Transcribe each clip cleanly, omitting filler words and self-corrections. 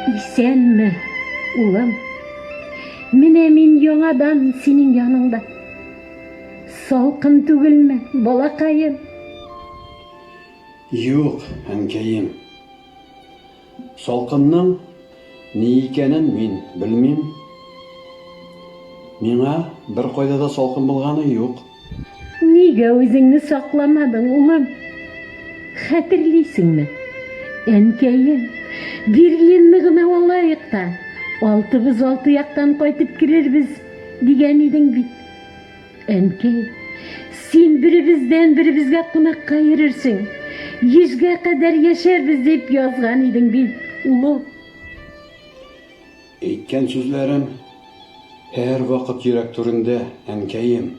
Исәнме, улым? Менә мин яңадан синең яныңда. Салкын түгелме, балакаем? Юк, әнкәйем. Салкынның ни икәнен мин белмим. Миңа бер кайда да салкын булганы юк. Нигә үзеңне сакламадың, улым? Хәтерлисеңме? Әнкәйем, Берлинны гына алайык та, 6 яктан кайтып кирербез дигән идең бит. Әнкәй, син беребезгә кунакка йөрерсең. 100-гә кадәр яшәрбез дип язган идең бит, улым. Әйткән сүзләрем һәр вакыт йөрәк түрендә, әнкәйем.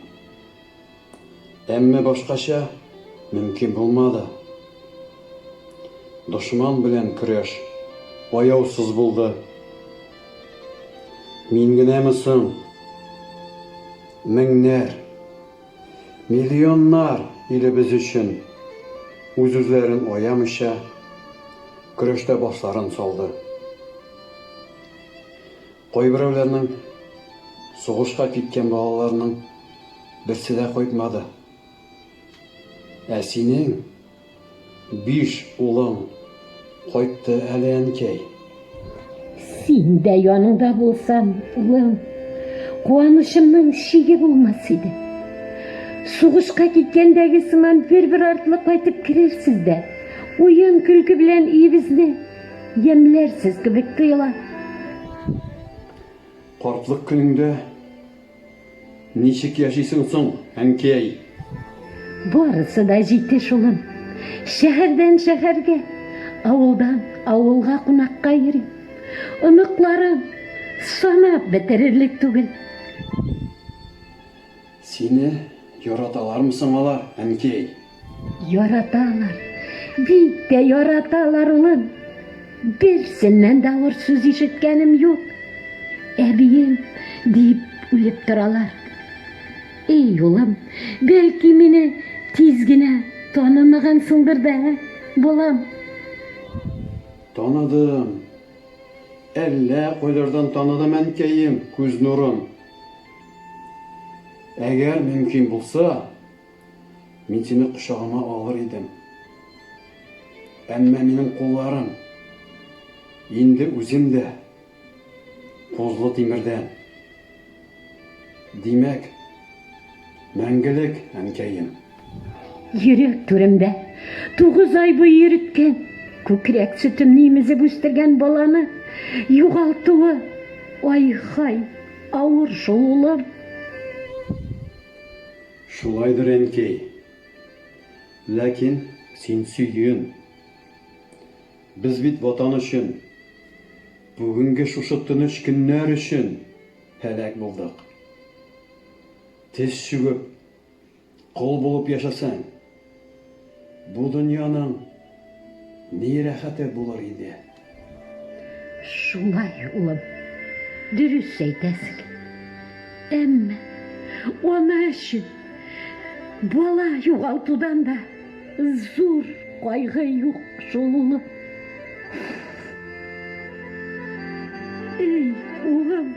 Әмма башкача мөмкин булмады. Дошман белән көрәш аяусыз булды. Мин генәме соң? Меңнәр, миллионнар илебез өчен үз-үзләрен аямыйча көрәштә башларын салды. Кайберәүләрнең сугышка киткән балаларының берсе дә кайтмады. Ә синең 5 улың кайтты әле, әнкәй. Син дә яныңда булсам, улым, куанышымның шиге булмас иде. Сугышка киткәндәге сыман бер артлы кайтып кирерсез дә, уен көлке белән өебезне ямьләрсез кебек тоела. Картлык көнеңдә ничек яшисең соң, әнкәй? Барысы да җитеш, улым. Шәһәрдән шәһәргә, авылдан авылга кунакка йөрим. Оныкларым санап бетерерлек түгел. Сине яраталармы соң алар, әнкәй? Яраталар, бик тә яраталар, улым. Берсеннән дә авыр сүз ишеткәнем юк. Әбием дип үлеп торалар. Эй, улым, бәлки мине тиз генә танымагансыңдыр да, булам. Таныдым. Әллә кайлардан таныдым, әнкәйем, күз нурым. Әгәр мөмкин булса, мин сине кочагыма алыр идем. Әмма минең кулларым инде үзем дә кузлы тимердән. Димәк, мәңгелек, әнкәйем. Йөрәк түремдә 9 ай буе йөрөткән, күкрәк сөтемне имезеп үстергән баланы югалтуы, ай-һай, авыр шул, улым. Шулайдыр, әнкәй. Ләкин син сөйгән. Без бит ватан өчен, бүгенге шушы тыныч көннәр өчен һәлак булдык. Тез чүгеп, кол булып яшасаң, бу дөньяның ни рәхәте булыр иде. Шулай, улым, дөрес әйтәсең. Әмма ана өчен бала югалтудан да зур кайгы юк шул, улым. Эй, улым.